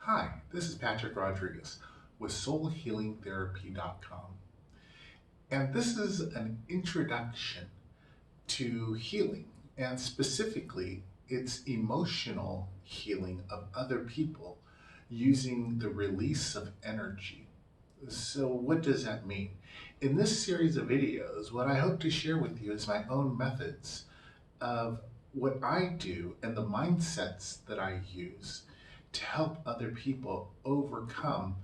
Hi, this is Patrick Rodriguez with SoulHealingTherapy.com. And this is an introduction to healing, and specifically, it's emotional healing of other people using the release of energy. So, what does that mean? In this series of videos, what I hope to share with you is my own methods of what I do and the mindsets that I use to help other people overcome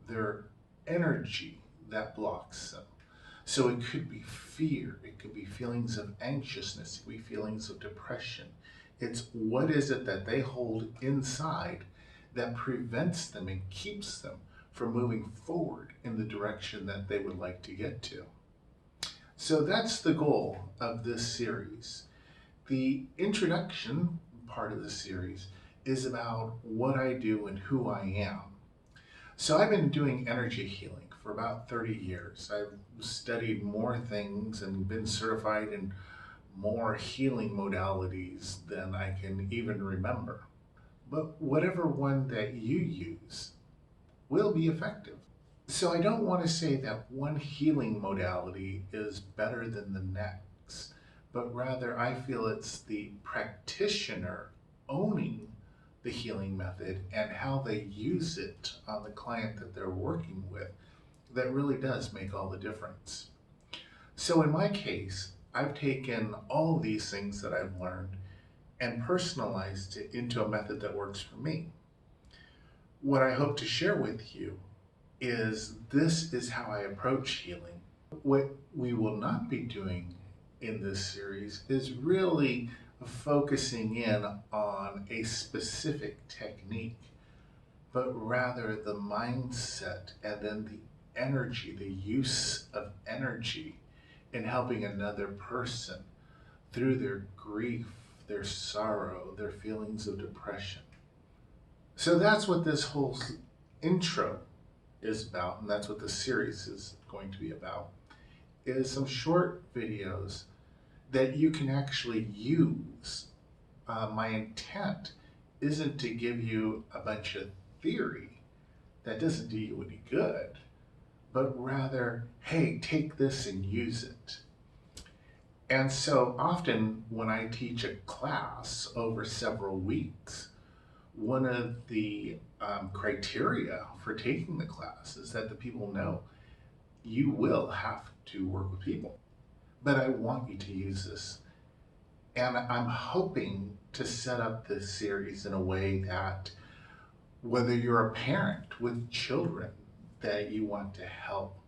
their energy that blocks them. So it could be fear, it could be feelings of anxiousness, it could be feelings of depression. It's what is it that they hold inside that prevents them and keeps them from moving forward in the direction that they would like to get to. So that's the goal of this series. The introduction part of the series is about what I do and who I am. So I've been doing energy healing for about 30 years. I've studied more things and been certified in more healing modalities than I can even remember. But whatever one that you use will be effective. So I don't want to say that one healing modality is better than the next, but rather I feel it's the practitioner owning the healing method and how they use it on the client that they're working with that really does make all the difference. So in my case, I've taken all these things that I've learned and personalized it into a method that works for me. What I hope to share with you is this is how I approach healing. What we will not be doing in this series is really focusing in on a specific technique, but rather the mindset and then the energy, the use of energy in helping another person through their grief, their sorrow, their feelings of depression. So that's what this whole intro is about, and that's what the series is going to be about, is some short videos that you can actually use. My intent isn't to give you a bunch of theory that doesn't do you any good, but rather, hey, take this and use it. And so often when I teach a class over several weeks, one of the criteria for taking the class is that the people know you will have to work with people, but I want you to use this. And I'm hoping to set up this series in a way that whether you're a parent with children that you want to help,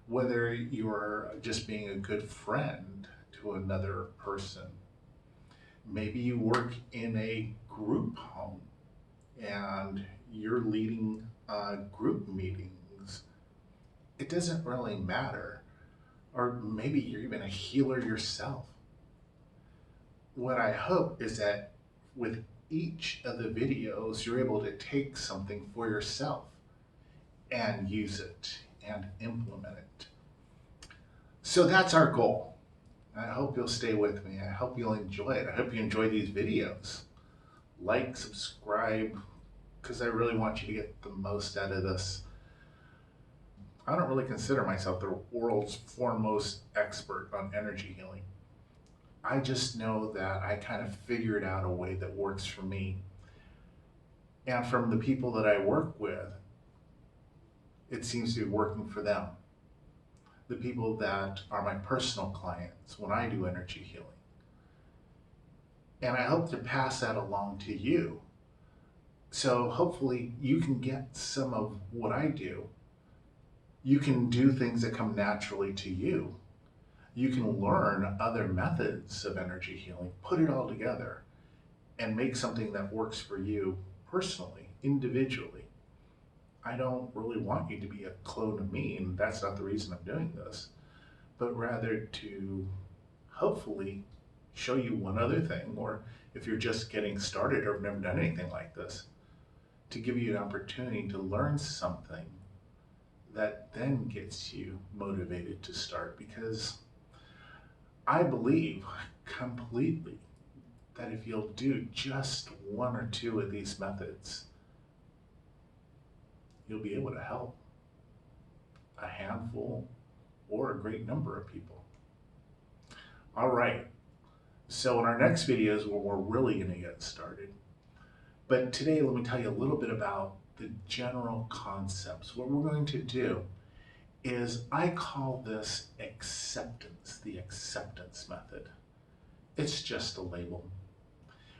whether you're just being a good friend to another person, maybe you work in a group home and you're leading group meetings. It doesn't really matter. Or maybe you're even a healer yourself. What I hope is that with each of the videos, you're able to take something for yourself and use it and implement it. So that's our goal. I hope you'll stay with me. I hope you'll enjoy it. I hope you enjoy these videos. Like, subscribe, because I really want you to get the most out of this. I don't really consider myself the world's foremost expert on energy healing. I just know that I kind of figured out a way that works for me. And from the people that I work with, it seems to be working for them. The people that are my personal clients when I do energy healing. And I hope to pass that along to you. So hopefully you can get some of what I do. You can do things that come naturally to you. You can learn other methods of energy healing, put it all together, and make something that works for you personally, individually. I don't really want you to be a clone of me, and that's not the reason I'm doing this, but rather to hopefully show you one other thing, or if you're just getting started or have never done anything like this, to give you an opportunity to learn something that then gets you motivated to start. Because I believe completely that if you'll do just one or two of these methods, you'll be able to help a handful or a great number of people. All right, so in our next video is where we're really going to get started. But today, let me tell you a little bit about the general concepts. What we're going to do is, I call this acceptance, the acceptance method. It's just a label.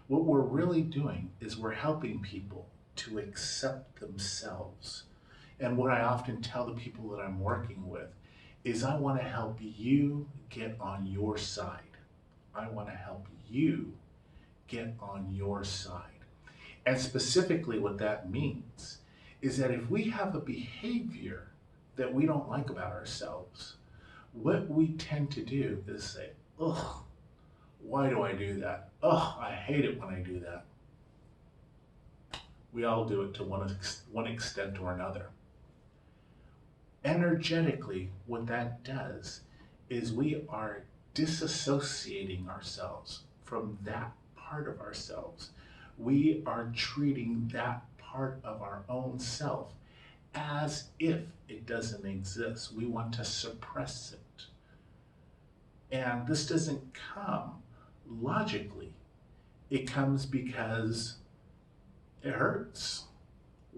What we're really doing is we're helping people to accept themselves. And what I often tell the people that I'm working with is, I want to help you get on your side. I want to help you get on your side. And specifically what that means is that if we have a behavior that we don't like about ourselves, what we tend to do is say, ugh, why do I do that? Ugh, I hate it when I do that. We all do it to one extent or another. Energetically, what that does is we are disassociating ourselves from that part of ourselves. We are treating that part of our own self as if it doesn't exist. We want to suppress it. And this doesn't come logically. It comes because it hurts.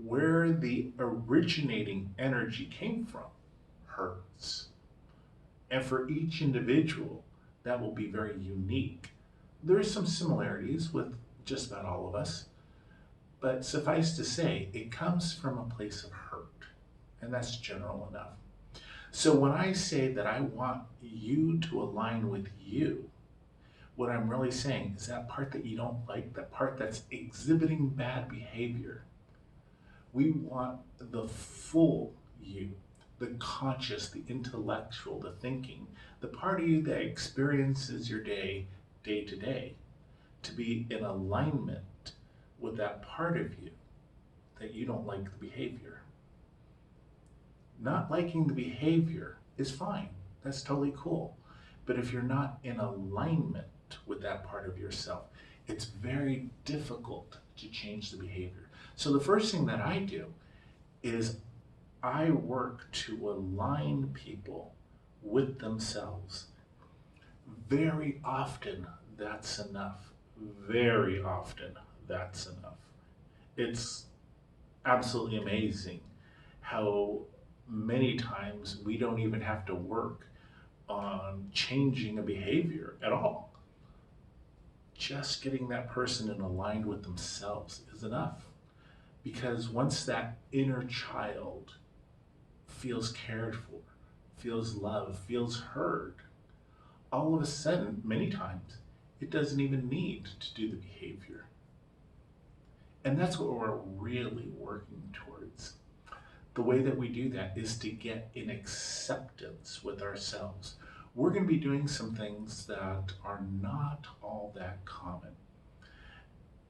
Where the originating energy came from hurts. And for each individual, that will be very unique. There are some similarities with just about all of us, but suffice to say, it comes from a place of hurt, and that's general enough. So when I say that I want you to align with you, what I'm really saying is that part that you don't like, that part that's exhibiting bad behavior, we want the full you, the conscious, the intellectual, the thinking, the part of you that experiences your day to day, to be in alignment with that part of you that you don't like the behavior. Not liking the behavior is fine. That's totally cool. But if you're not in alignment with that part of yourself, it's very difficult to change the behavior. So the first thing that I do is I work to align people with themselves. Very often, that's enough. Very often, that's enough. It's absolutely amazing how many times we don't even have to work on changing a behavior at all. Just getting that person in aligned with themselves is enough. Because once that inner child feels cared for, feels loved, feels heard, all of a sudden, many times, it doesn't even need to do the behavior. And that's what we're really working towards. The way that we do that is to get in acceptance with ourselves. We're going to be doing some things that are not all that common.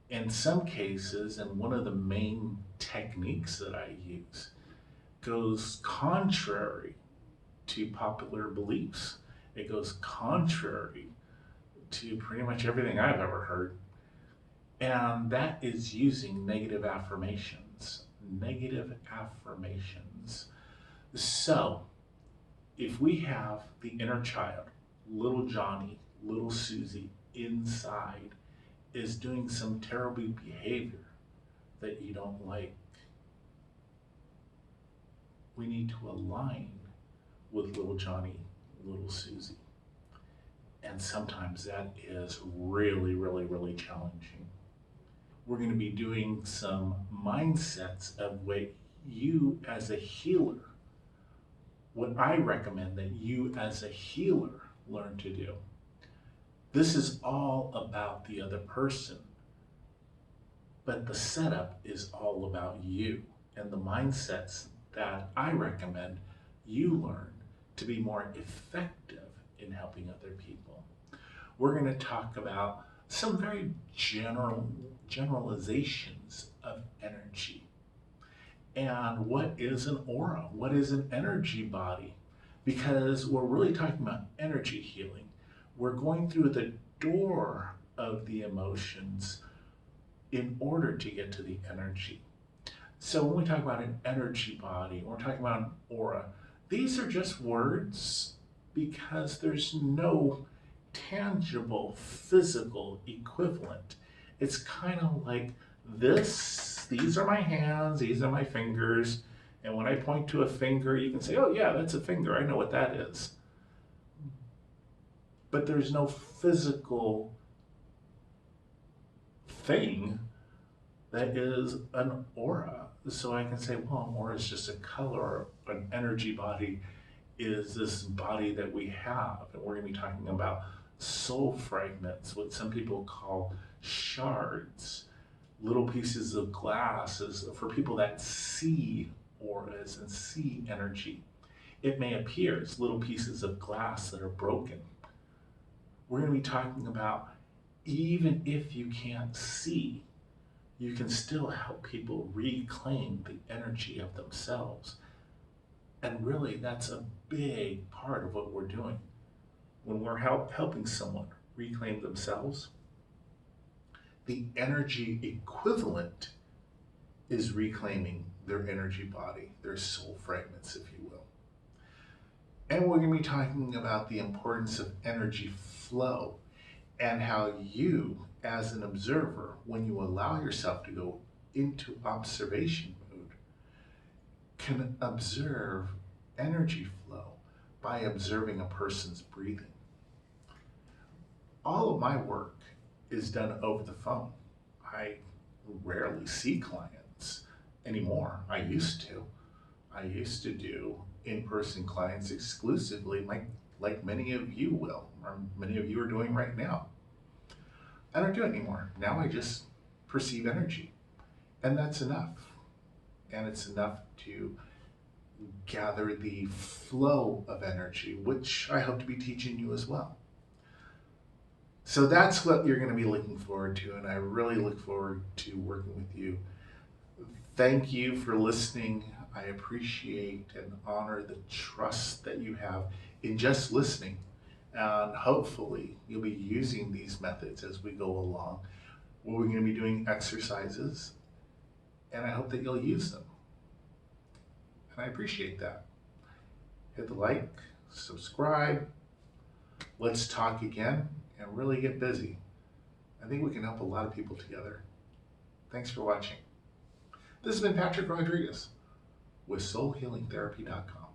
In some cases, and one of the main techniques that I use goes contrary to popular beliefs. It goes contrary to pretty much everything I've ever heard. And that is using negative affirmations. Negative affirmations. So, if we have the inner child, little Johnny, little Susie, inside, is doing some terrible behavior that you don't like, we need to align with little Johnny, little Susie. And sometimes that is really, really, really challenging. We're going to be doing some mindsets of what you as a healer, what I recommend that you as a healer learn to do. This is all about the other person, but the setup is all about you and the mindsets that I recommend you learn to be more effective in helping other people. We're going to talk about some very generalizations of energy. And what is an aura? What is an energy body? Because we're really talking about energy healing. We're going through the door of the emotions in order to get to the energy. So when we talk about an energy body, when we're talking about an aura, these are just words because there's no tangible physical equivalent. It's kind of like these are my hands, these are my fingers, and when I point to a finger, you can say, oh yeah, that's a finger, I know what that is. But there's no physical thing that is an aura. So I can say, well, an aura is just a color. An energy body is this body that we have. And we're going to be talking about soul fragments, what some people call shards, little pieces of glass is for people that see auras and see energy. It may appear as little pieces of glass that are broken. We're going to be talking about even if you can't see, you can still help people reclaim the energy of themselves. And really, that's a big part of what we're doing. When we're helping someone reclaim themselves, the energy equivalent is reclaiming their energy body, their soul fragments, if you will. And we're going to be talking about the importance of energy flow and how you, as an observer, when you allow yourself to go into observation mode, can observe energy flow by observing a person's breathing. All of my work is done over the phone. I rarely see clients anymore. I used to. I used to do in-person clients exclusively, like many of you will, or many of you are doing right now. I don't do it anymore. Now I just perceive energy, and that's enough. And it's enough to gather the flow of energy, which I hope to be teaching you as well. So that's what you're going to be looking forward to, and I really look forward to working with you. Thank you for listening. I appreciate and honor the trust that you have in just listening. And hopefully you'll be using these methods as we go along. We're going to be doing exercises, and I hope that you'll use them. And I appreciate that. Hit the like, subscribe. Let's talk again and really get busy. I think we can help a lot of people together. Thanks for watching. This has been Patrick Rodriguez with SoulHealingTherapy.com.